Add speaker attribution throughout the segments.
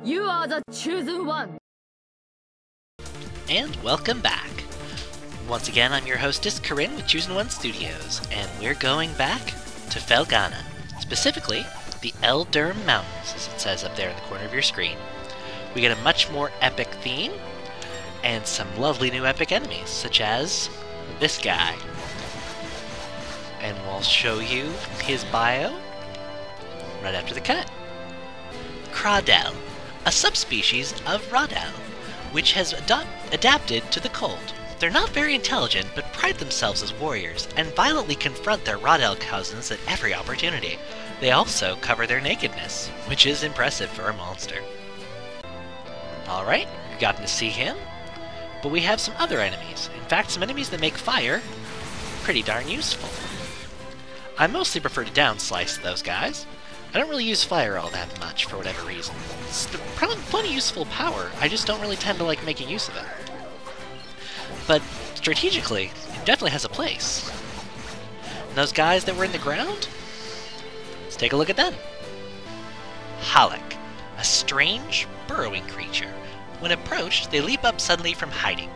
Speaker 1: You are the chosen one.
Speaker 2: And welcome back. Once again, I'm your hostess, Corinne with Chosen One Studios, and we're going back to Felghana. Specifically, the Elderm Mountains, as it says up there in the corner of your screen. We get a much more epic theme, and some lovely new epic enemies, such as this guy. And we'll show you his bio right after the cut. Crawdell, a subspecies of Rodell, which has adapted to the cold. They're not very intelligent, but pride themselves as warriors, and violently confront their Rodell cousins at every opportunity. They also cover their nakedness, which is impressive for a monster. Alright, we've gotten to see him, but we have some other enemies. In fact, some enemies that make fire pretty darn useful. I mostly prefer to downslice those guys. I don't really use fire all that much for whatever reason. It's plenty useful power, I just don't really tend to like making use of it. But strategically, it definitely has a place. And those guys that were in the ground? Let's take a look at them. Halleck, a strange, burrowing creature. When approached, they leap up suddenly from hiding.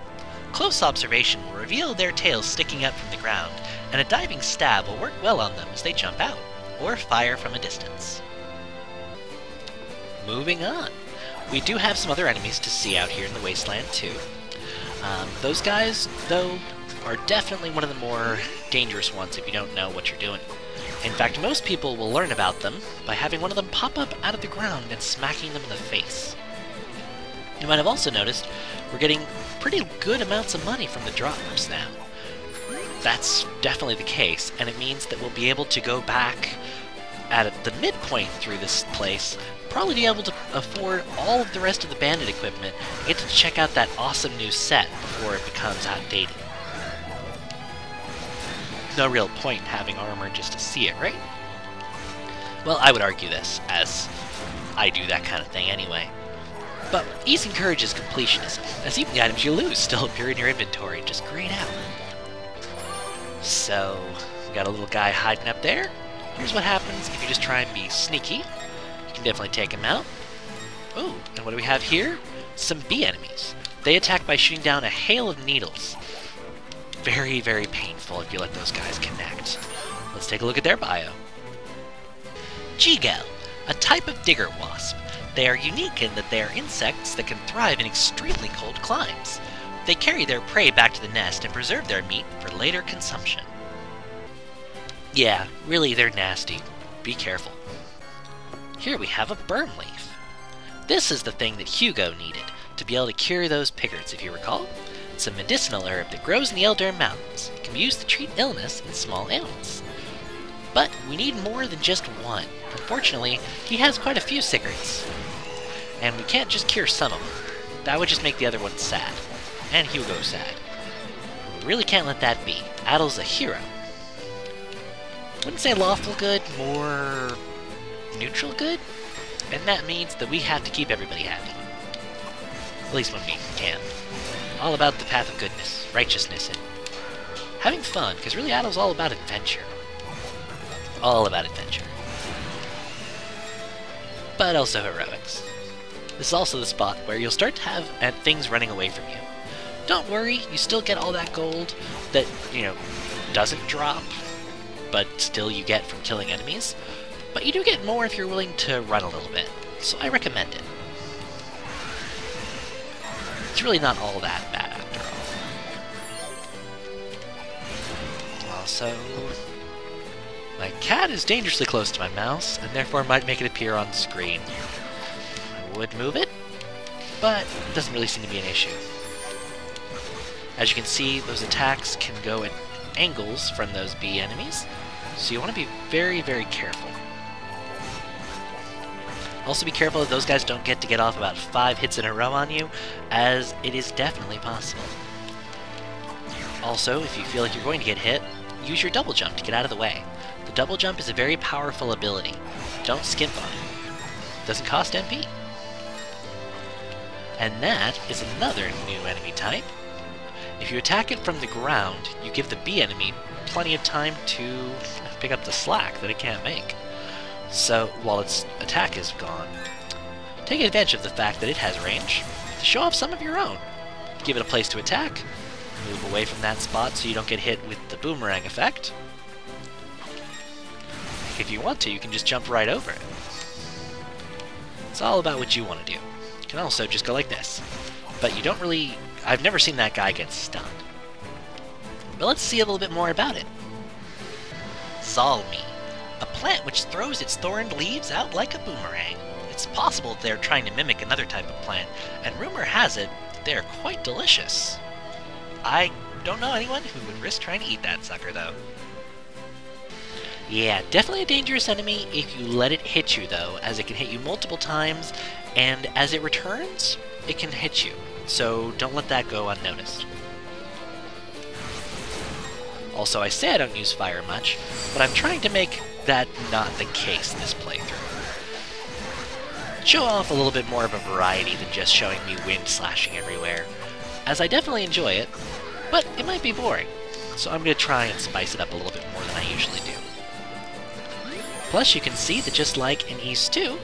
Speaker 2: Close observation will reveal their tails sticking up from the ground, and a diving stab will work well on them as they jump out, or fire from a distance. Moving on. We do have some other enemies to see out here in the wasteland too. Those guys, though, are definitely one of the more dangerous ones if you don't know what you're doing. In fact, most people will learn about them by having one of them pop up out of the ground and smacking them in the face. You might have also noticed we're getting pretty good amounts of money from the drops now. That's definitely the case, and it means that we'll be able to go back at the midpoint through this place, probably be able to afford all of the rest of the bandit equipment, and get to check out that awesome new set before it becomes outdated. No real point in having armor just to see it, right? Well, I would argue this, as I do that kind of thing anyway. But ease encourages completionism, as even the items you lose still appear in your inventory, just grayed out. So, we got a little guy hiding up there. Here's what happens if you just try and be sneaky. You can definitely take him out. Oh, and what do we have here? Some bee enemies. They attack by shooting down a hail of needles. Very, very painful if you let those guys connect. Let's take a look at their bio. Hugo, a type of digger wasp. They are unique in that they are insects that can thrive in extremely cold climes. They carry their prey back to the nest and preserve their meat for later consumption. Yeah, really, they're nasty. Be careful. Here we have a berm leaf. This is the thing that Hugo needed to be able to cure those pikkards, if you recall. It's a medicinal herb that grows in the Elderm Mountains. It can be used to treat illness in small ailments. But we need more than just one. Unfortunately, he has quite a few pikkards. And we can't just cure some of them. That would just make the other ones sad. And Hugo sad. We really can't let that be. Adel's a hero. Wouldn't say lawful good, more neutral good? And that means that we have to keep everybody happy. At least when we can. All about the path of goodness, righteousness, and having fun, because really Adel's all about adventure. All about adventure. But also heroics. This is also the spot where you'll start to have things running away from you. Don't worry, you still get all that gold that, doesn't drop, but still you get from killing enemies. But you do get more if you're willing to run a little bit, so I recommend it. It's really not all that bad after all. Also, my cat is dangerously close to my mouse, and therefore might make it appear on the screen. I would move it, but it doesn't really seem to be an issue. As you can see, those attacks can go at angles from those bee enemies, so you want to be very, very careful. Also be careful that those guys don't get off about 5 hits in a row on you, as it is definitely possible. Also, if you feel like you're going to get hit, use your double jump to get out of the way. The double jump is a very powerful ability. Don't skimp on it. Doesn't cost MP. And that is another new enemy type. If you attack it from the ground, you give the bee enemy plenty of time to pick up the slack that it can't make. So, while its attack is gone, Take advantage of the fact that it has range to show off some of your own. Give it a place to attack, move away from that spot so you don't get hit with the boomerang effect. If you want to, you can just jump right over it. It's all about what you want to do. You can also just go like this. But you don't really... I've never seen that guy get stunned. But let's see a little bit more about it. Zalmi, a plant which throws its thorned leaves out like a boomerang. It's possible they're trying to mimic another type of plant, and rumor has it they're quite delicious. I don't know anyone who would risk trying to eat that sucker, though. Yeah, definitely a dangerous enemy if you let it hit you, though, as it can hit you multiple times, and as it returns, it can hit you. So don't let that go unnoticed. Also, I say I don't use fire much, but I'm trying to make that not the case this playthrough. Show off a little bit more of a variety than just showing me wind slashing everywhere, as I definitely enjoy it, but it might be boring, so I'm going to try and spice it up a little bit more than I usually do. Plus, you can see that just like in Ys 2,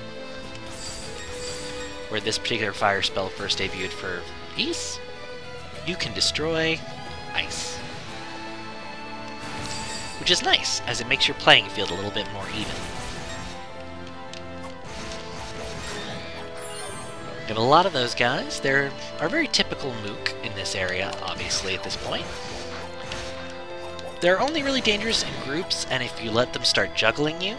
Speaker 2: where this particular fire spell first debuted for Ys, you can destroy ice. Which is nice, as it makes your playing field a little bit more even. We have a lot of those guys. They're our very typical mook in this area, obviously, at this point. They're only really dangerous in groups, and if you let them start juggling you,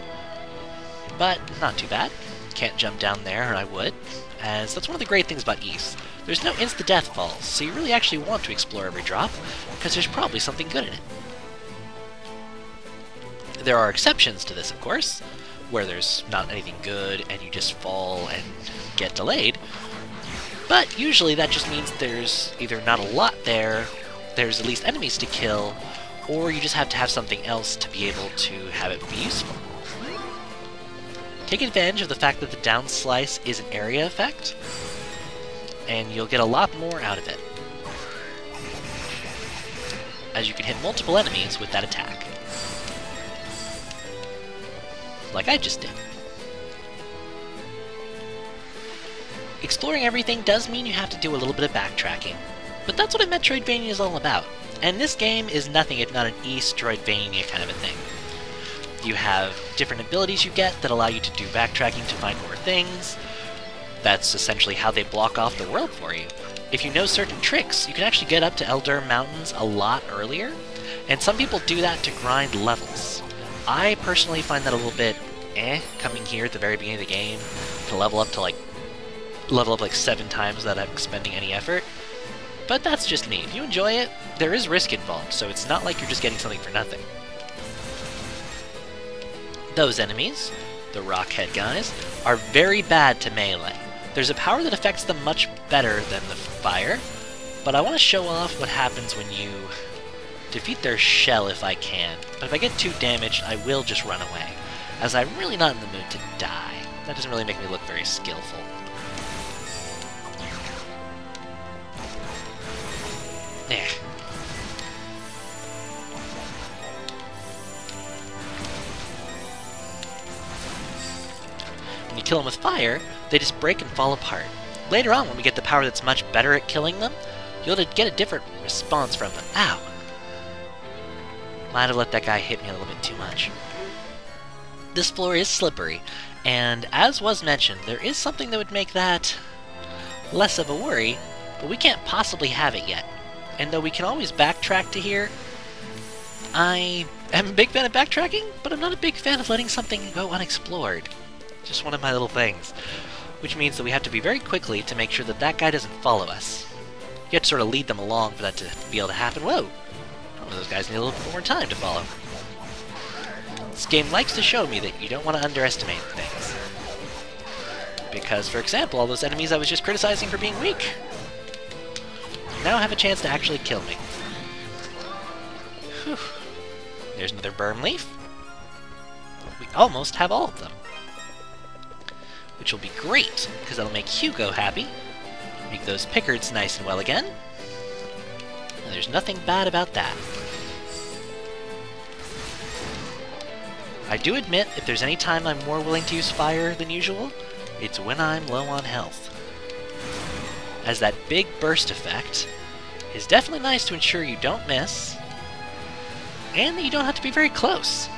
Speaker 2: but not too bad. Can't jump down there, and I would, as that's one of the great things about Ys. There's no insta-death falls, so you really actually want to explore every drop, because there's probably something good in it. There are exceptions to this, of course, where there's not anything good and you just fall and get delayed, but usually that just means there's either not a lot there, there's at least enemies to kill, or you just have to have something else to be able to have it be useful. Take advantage of the fact that the down slice is an area effect, and you'll get a lot more out of it, as you can hit multiple enemies with that attack. Like I just did. Exploring everything does mean you have to do a little bit of backtracking, but that's what a Metroidvania is all about, and this game is nothing if not an Ys-Droidvania kind of a thing. You have different abilities you get that allow you to do backtracking to find more things. That's essentially how they block off the world for you. If you know certain tricks, you can actually get up to Elderm Mountains a lot earlier, and some people do that to grind levels. I personally find that a little bit coming here at the very beginning of the game to level up like 7 times without expending any effort. But that's just me. If you enjoy it, there is risk involved, so it's not like you're just getting something for nothing. Those enemies, the rockhead guys, are very bad to melee. There's a power that affects them much better than the fire, but I want to show off what happens when you defeat their shell if I can, but if I get too damaged, I will just run away, as I'm really not in the mood to die. That doesn't really make me look very skillful. When you kill them with fire, they just break and fall apart. Later on, when we get the power that's much better at killing them, you'll get a different response from them. Ow! Might have let that guy hit me a little bit too much. This floor is slippery, and as was mentioned, there is something that would make that less of a worry, but we can't possibly have it yet. And though we can always backtrack to here, I am a big fan of backtracking, but I'm not a big fan of letting something go unexplored. Just one of my little things. Which means that we have to be very quickly to make sure that that guy doesn't follow us. You have to sort of lead them along for that to be able to happen. Whoa! Those guys need a little bit more time to follow. This game likes to show me that you don't want to underestimate things. Because, for example, all those enemies I was just criticizing for being weak now have a chance to actually kill me. Whew. There's another berm leaf. We almost have all of them. Which will be great, because that'll make Hugo happy. Make those pikkards nice and well again. And there's nothing bad about that. I do admit, if there's any time I'm more willing to use fire than usual, It's when I'm low on health. As that big burst effect is definitely nice to ensure you don't miss, and that you don't have to be very close.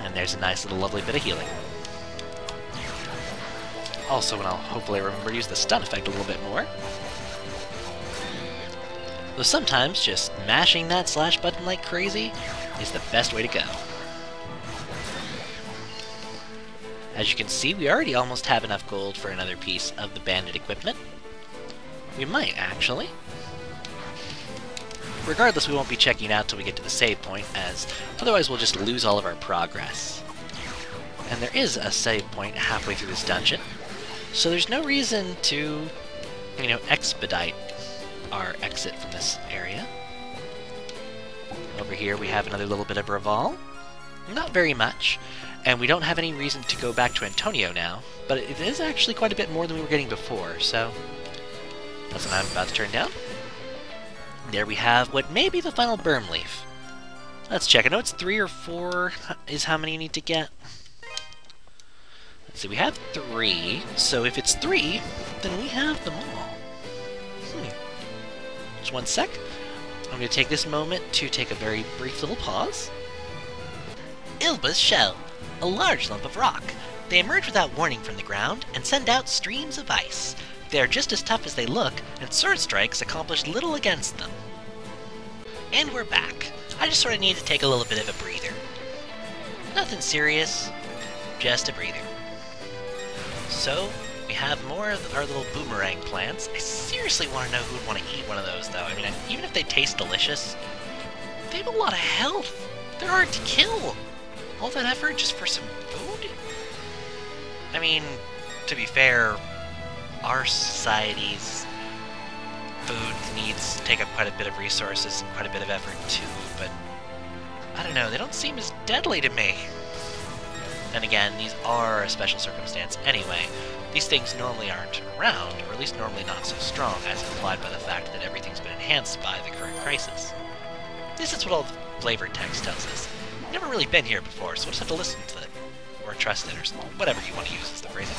Speaker 2: And there's a nice little lovely bit of healing. Also, and I'll hopefully remember to use the stun effect a little bit more. Though sometimes just mashing that slash button like crazy is the best way to go. As you can see, we already almost have enough gold for another piece of the bandit equipment. We might, actually. Regardless, we won't be checking out till we get to the save point, as otherwise we'll just lose all of our progress. And there is a save point halfway through this dungeon, so there's no reason to, expedite our exit from this area. Over here we have another little bit of Braval. Not very much, and we don't have any reason to go back to Antonio now, but it is actually quite a bit more than we were getting before, so that's what I'm about to turn down. There we have what may be the final berm leaf. Let's check. I know it's 3 or 4 is how many you need to get. Let's see, we have 3, so if it's 3, then we have them all. Just one sec. I'm going to take this moment to take a very brief little pause. Ilba's shell, a large lump of rock. They emerge without warning from the ground and send out streams of ice. They are just as tough as they look, and sword strikes accomplish little against them. And we're back. I just sort of need to take a little bit of a breather. Nothing serious, just a breather. So, we have more of our little boomerang plants. I seriously want to know who would want to eat one of those, though. I mean, even if they taste delicious, they have a lot of health. They're hard to kill. All that effort just for some food? I mean, to be fair, our society's food needs take up quite a bit of resources and quite a bit of effort too, but I don't know, they don't seem as deadly to me. And again, these are a special circumstance anyway. These things normally aren't around, or at least normally not so strong, as implied by the fact that everything's been enhanced by the current crisis. This is what all the flavor text tells us. I've never really been here before, so we'll just have to listen to it, or trust it, or whatever you want to use as the phrasing.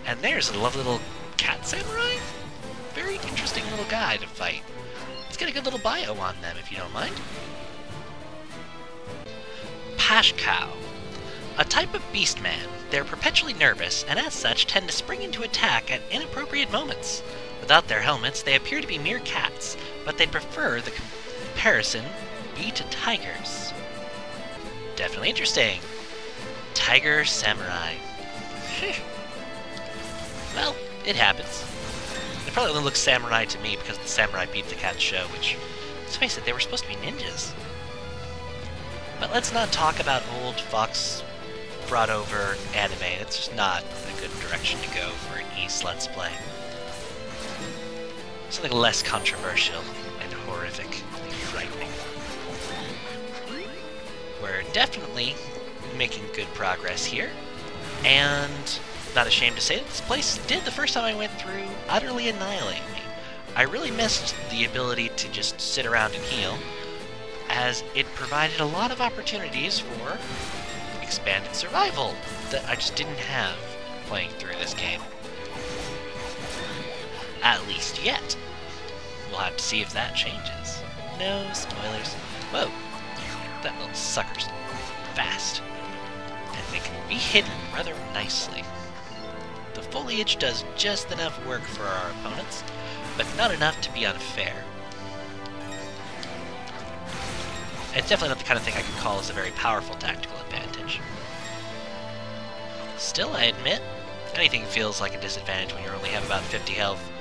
Speaker 2: And there's a lovely little cat samurai. Very interesting little guy to fight. Let's get a good little bio on them, if you don't mind. Pashkow. A type of beastman. They're perpetually nervous, and as such tend to spring into attack at inappropriate moments. Without their helmets, they appear to be mere cats, but they prefer the comparison be to tigers. Definitely interesting. Tiger samurai. Well, it happens. It probably only looks samurai to me because the samurai beat the cat show, which, let's face it, they were supposed to be ninjas. But let's not talk about old Fox brought over anime. It's just not a good direction to go for an East Let's Play. Something less controversial and horrific and frightening. We're definitely making good progress here, and not ashamed to say that this place did, the first time I went through, utterly annihilate me. I really missed the ability to just sit around and heal, as it provided a lot of opportunities for expanded survival that I just didn't have playing through this game. At least yet. We'll have to see if that changes. No spoilers. Whoa, that little sucker's fast. And they can be hidden rather nicely. The foliage does just enough work for our opponents, but not enough to be unfair. It's definitely not the kind of thing I could call as a very powerful tactical advantage. Still, I admit, anything feels like a disadvantage when you only have about 50 health,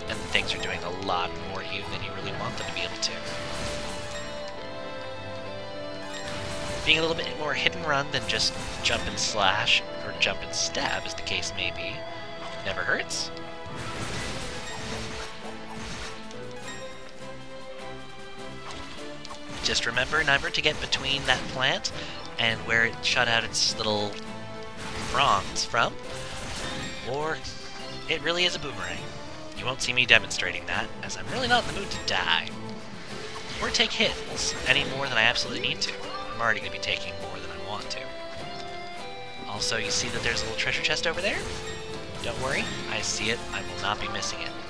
Speaker 2: and things are doing a lot more to you than you really want them to be able to. Being a little bit more hit and run than just jump and slash, or jump and stab, as the case may be, never hurts. Just remember never to get between that plant and where it shot out its little prongs from, or it really is a boomerang. You won't see me demonstrating that, as I'm really not in the mood to die, or take hits any more than I absolutely need to. I'm already going to be taking more than I want to. Also, you see that there's a little treasure chest over there? Don't worry, I see it. I will not be missing it.